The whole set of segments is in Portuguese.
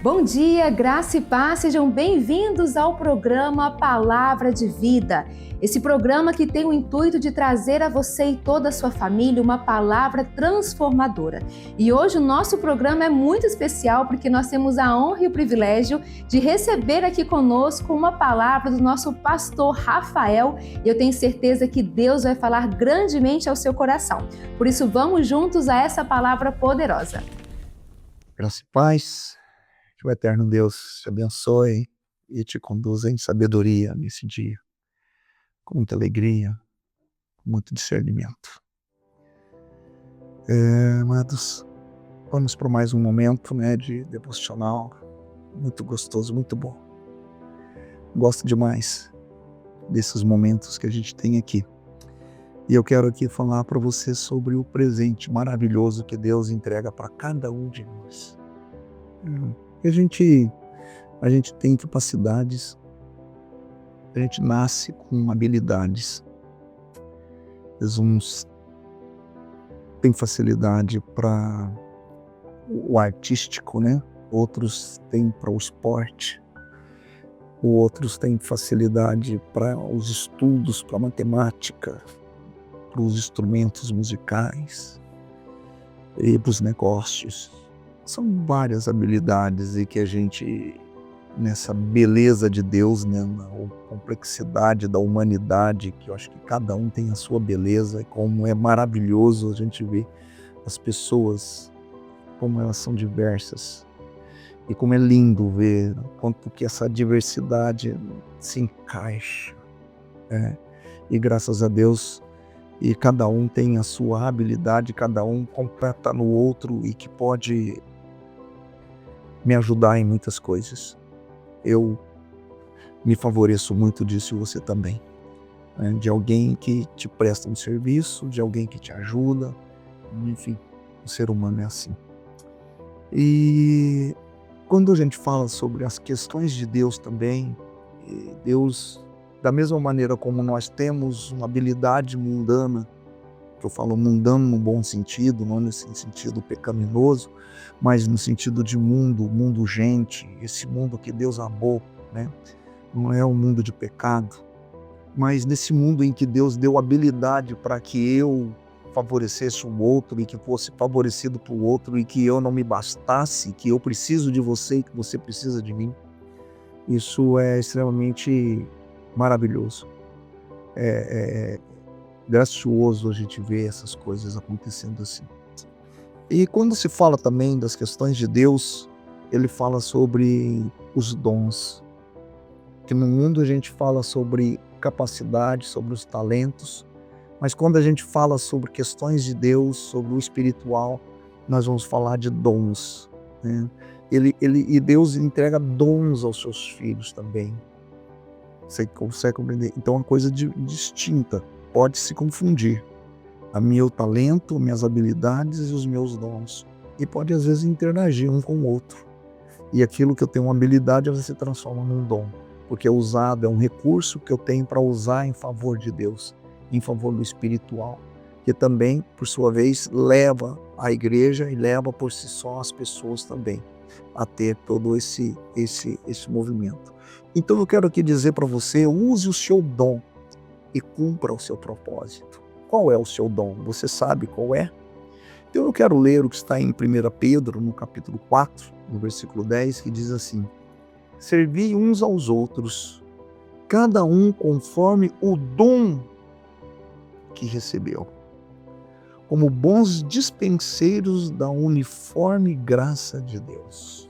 Bom dia, graça e paz, sejam bem-vindos ao programa Palavra de Vida. Esse programa que tem o intuito de trazer a você e toda a sua família uma palavra transformadora. E hoje o nosso programa é muito especial porque nós temos a honra e o privilégio de receber aqui conosco uma palavra do nosso pastor Rafael. E eu tenho certeza que Deus vai falar grandemente ao seu coração. Por isso, vamos juntos a essa palavra poderosa. Graça e paz, que o eterno Deus te abençoe e te conduza em sabedoria nesse dia, com muita alegria, com muito discernimento. Amados, vamos para mais um momento de devocional, muito gostoso, muito bom. Gosto demais desses momentos que a gente tem aqui. E eu quero aqui falar para você sobre o presente maravilhoso que Deus entrega para cada um de nós. A gente tem capacidades, a gente nasce com habilidades. Uns têm facilidade para o artístico, Outros têm para o esporte, outros têm facilidade para os estudos, para a matemática, para os instrumentos musicais e para os negócios. São várias habilidades e que a gente, nessa beleza de Deus, na complexidade da humanidade, que eu acho que cada um tem a sua beleza, e como é maravilhoso a gente ver as pessoas, como elas são diversas, e como é lindo ver quanto que essa diversidade se encaixa, e graças a Deus, e cada um tem a sua habilidade, cada um completa no outro e que pode me ajudar em muitas coisas. Eu me favoreço muito disso e você também, de alguém que te presta um serviço, de alguém que te ajuda, enfim, o ser humano é assim. E quando a gente fala sobre as questões de Deus também, Deus, da mesma maneira como nós temos uma habilidade mundana, que eu falo mundano no bom sentido, não nesse sentido pecaminoso, mas no sentido de mundo gente, esse mundo que Deus amou, não é um mundo de pecado, mas nesse mundo em que Deus deu habilidade para que eu favorecesse o outro e que fosse favorecido para o outro e que eu não me bastasse, que eu preciso de você e que você precisa de mim. Isso é extremamente maravilhoso. É gracioso a gente ver essas coisas acontecendo assim. E quando se fala também das questões de Deus, ele fala sobre os dons. Que no mundo a gente fala sobre capacidade, sobre os talentos, mas quando a gente fala sobre questões de Deus, sobre o espiritual, nós vamos falar de dons. E Deus entrega dons aos seus filhos também. Você consegue compreender? Então é uma coisa distinta, pode se confundir. Meu talento, minhas habilidades e os meus dons. E pode às vezes interagir um com o outro. E aquilo que eu tenho uma habilidade se transforma num dom. Porque é usado, é um recurso que eu tenho para usar em favor de Deus, em favor do espiritual. Que também, por sua vez, leva a igreja e leva por si só as pessoas também a ter todo esse movimento. Então eu quero aqui dizer para você, use o seu dom e cumpra o seu propósito. Qual é o seu dom? Você sabe qual é? Então eu quero ler o que está em 1 Pedro, no capítulo 4, no versículo 10, que diz assim: servi uns aos outros, cada um conforme o dom que recebeu, como bons dispenseiros da uniforme graça de Deus.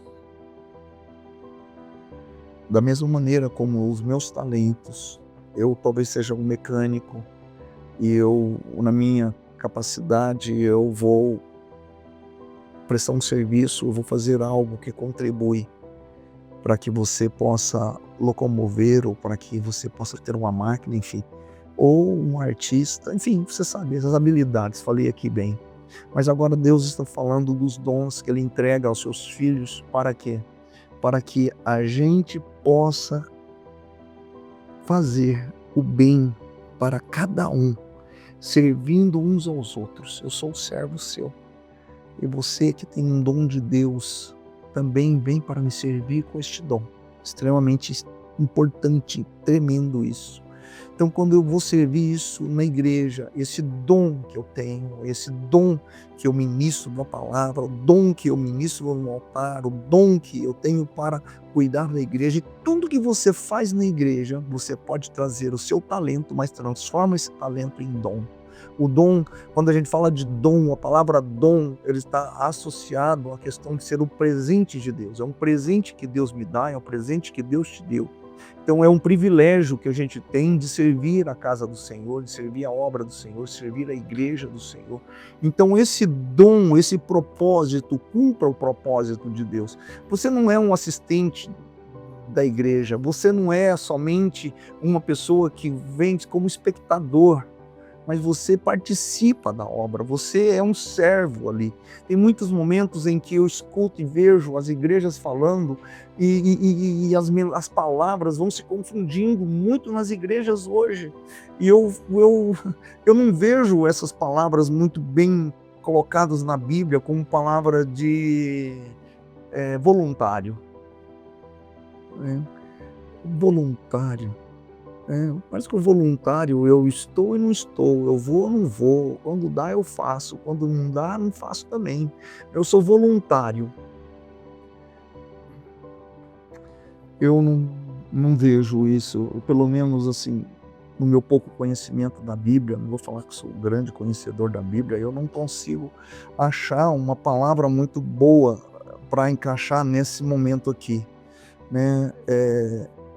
Da mesma maneira como os meus talentos, eu talvez seja um mecânico, e eu, na minha capacidade, eu vou prestar um serviço, eu vou fazer algo que contribui para que você possa locomover, ou para que você possa ter uma máquina, enfim, ou um artista, enfim, você sabe, essas habilidades, falei aqui bem. Mas agora Deus está falando dos dons que Ele entrega aos seus filhos, para quê? Para que a gente possa fazer o bem para cada um, servindo uns aos outros. Eu sou o servo seu. E você que tem um dom de Deus, também vem para me servir com este dom. Extremamente importante, tremendo isso. Então, quando eu vou servir isso na igreja, esse dom que eu tenho, esse dom que eu ministro na palavra, o dom que eu ministro no altar, o dom que eu tenho para cuidar da igreja, e tudo que você faz na igreja, você pode trazer o seu talento, mas transforma esse talento em dom. O dom, quando a gente fala de dom, a palavra dom, ele está associado à questão de ser um presente de Deus. É um presente que Deus me dá, é um presente que Deus te deu. Então é um privilégio que a gente tem de servir a casa do Senhor, de servir a obra do Senhor, servir a igreja do Senhor. Então esse dom, esse propósito, cumpra o propósito de Deus. Você não é um assistente da igreja, você não é somente uma pessoa que vem como espectador, mas você participa da obra, você é um servo ali. Tem muitos momentos em que eu escuto e vejo as igrejas falando e as palavras vão se confundindo muito nas igrejas hoje. E eu não vejo essas palavras muito bem colocadas na Bíblia como palavra de voluntário. Voluntário. Parece que o voluntário, eu estou e não estou, eu vou ou não vou, quando dá eu faço, quando não dá, não faço também. Eu sou voluntário. Eu não vejo isso, pelo menos assim, no meu pouco conhecimento da Bíblia, não vou falar que sou um grande conhecedor da Bíblia, eu não consigo achar uma palavra muito boa para encaixar nesse momento aqui, né?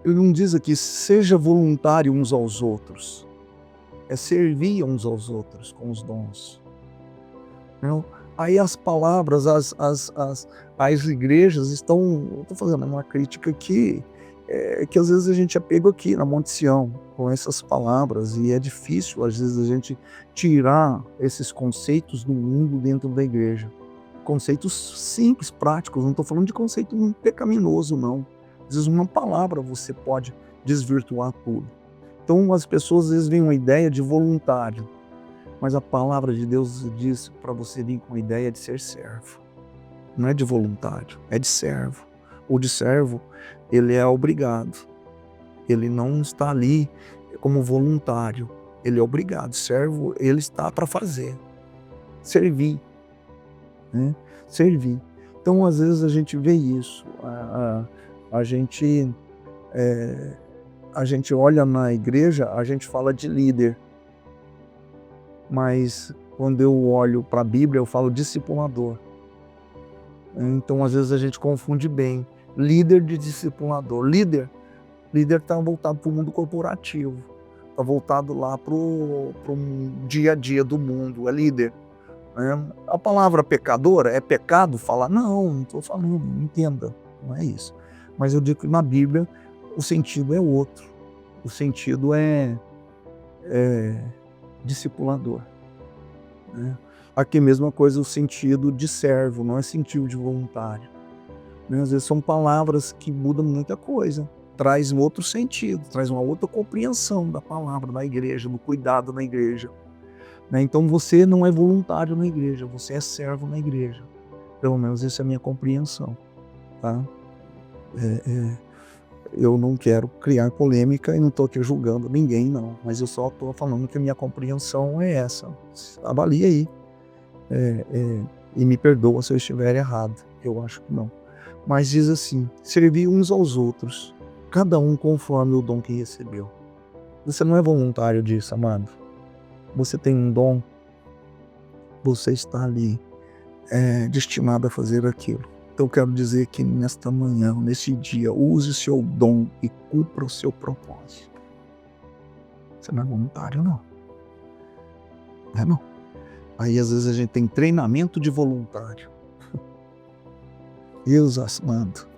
Ele não diz aqui, seja voluntário uns aos outros. É servir uns aos outros com os dons. Não? Aí as palavras, as igrejas estão... Eu estou fazendo uma crítica aqui, que às vezes a gente é pego aqui na Monte Sião, com essas palavras, e é difícil às vezes a gente tirar esses conceitos do mundo dentro da igreja. Conceitos simples, práticos, não estou falando de conceito pecaminoso, não. Às vezes uma palavra você pode desvirtuar tudo. Então as pessoas às vezes veem uma ideia de voluntário, mas a palavra de Deus diz para você vir com a ideia de ser servo. Não é de voluntário, é de servo. O de servo, ele é obrigado. Ele não está ali como voluntário, ele é obrigado. Servo, ele está para fazer, servir, né? Servir. Então às vezes a gente vê isso. A gente olha na igreja, a gente fala de líder, mas quando eu olho para a Bíblia eu falo discipulador. Então às vezes a gente confunde bem líder de discipulador. Líder está voltado para o mundo corporativo, está voltado lá para o dia a dia do mundo, é líder. A palavra pecadora é pecado falar? Não estou falando, entenda, não é isso. Mas eu digo que na Bíblia o sentido é outro. O sentido é discipulador. Né? Aqui mesma coisa, o sentido de servo, não é sentido de voluntário. Né? Às vezes são palavras que mudam muita coisa. Traz um outro sentido, traz uma outra compreensão da palavra na igreja, do cuidado na igreja. Né? Então você não é voluntário na igreja, você é servo na igreja. Pelo menos essa é a minha compreensão. Tá? Eu não quero criar polêmica e não estou aqui julgando ninguém, não. Mas eu só estou falando que a minha compreensão é essa. Avalie aí. E me perdoa se eu estiver errado. Eu acho que não. Mas diz assim, servir uns aos outros, cada um conforme o dom que recebeu. Você não é voluntário disso, amado. Você tem um dom, você está ali destinado a fazer aquilo. Então eu quero dizer que nesta manhã, neste dia, use o seu dom e cumpra o seu propósito. Você não é voluntário, não. Não é não. Aí às vezes a gente tem treinamento de voluntário. Deus amado.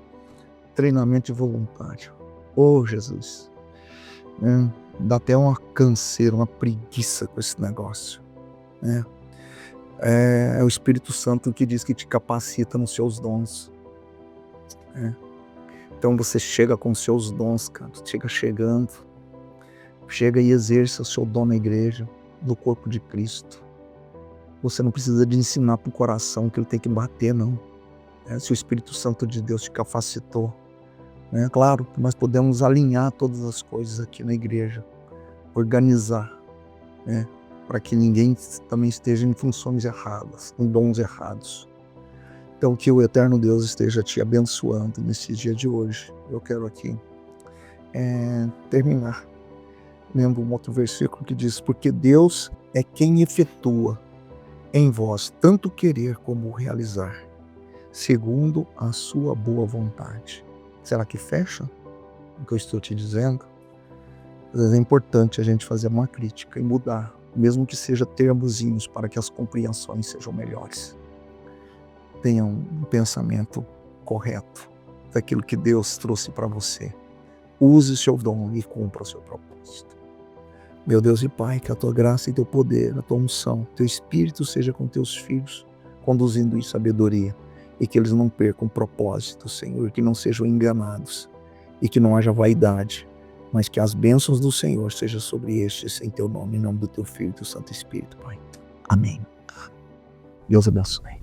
Treinamento de voluntário. Oh, Jesus. Dá até uma canseira, uma preguiça com esse negócio. É o Espírito Santo que diz que te capacita nos seus dons. Então você chega com os seus dons, cara. Chega e exerça o seu dom na igreja, no corpo de Cristo. Você não precisa de ensinar para o coração que ele tem que bater, não. se o Espírito Santo de Deus te capacitou. Claro que nós podemos alinhar todas as coisas aqui na igreja, organizar, para que ninguém também esteja em funções erradas, em dons errados. Então que o eterno Deus esteja te abençoando nesse dia de hoje. Eu quero aqui terminar lendo um outro versículo que diz: porque Deus é quem efetua em vós tanto querer como realizar, segundo a sua boa vontade. Será que fecha o que eu estou te dizendo? Às vezes é importante a gente fazer uma crítica e mudar, mesmo que seja termozinhos, para que as compreensões sejam melhores. Tenha um pensamento correto daquilo que Deus trouxe para você. Use o seu dom e cumpra o seu propósito. Meu Deus e Pai, que a tua graça e teu poder, a tua unção, teu Espírito seja com teus filhos, conduzindo em sabedoria, e que eles não percam o propósito, Senhor, que não sejam enganados, e que não haja vaidade, mas que as bênçãos do Senhor sejam sobre estes, em teu nome, em nome do teu Filho e do Santo Espírito, Pai. Amém. Deus abençoe.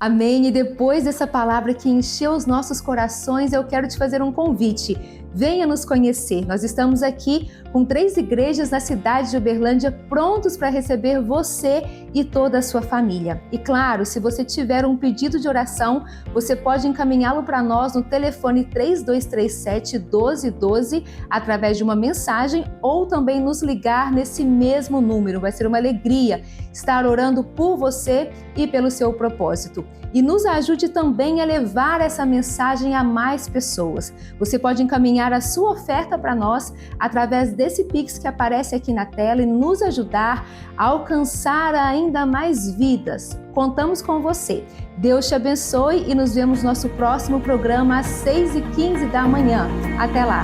Amém. E depois dessa palavra que encheu os nossos corações, eu quero te fazer um convite. Venha nos conhecer. Nós estamos aqui com 3 igrejas na cidade de Uberlândia prontos para receber você e toda a sua família. E claro, se você tiver um pedido de oração, você pode encaminhá-lo para nós no telefone 3237-1212 através de uma mensagem ou também nos ligar nesse mesmo número. Vai ser uma alegria estar orando por você e pelo seu propósito. E nos ajude também a levar essa mensagem a mais pessoas. Você pode encaminhar a sua oferta para nós através desse Pix que aparece aqui na tela e nos ajudar a alcançar ainda mais vidas. Contamos com você. Deus te abençoe e nos vemos no nosso próximo programa às 6h15 da manhã. Até lá!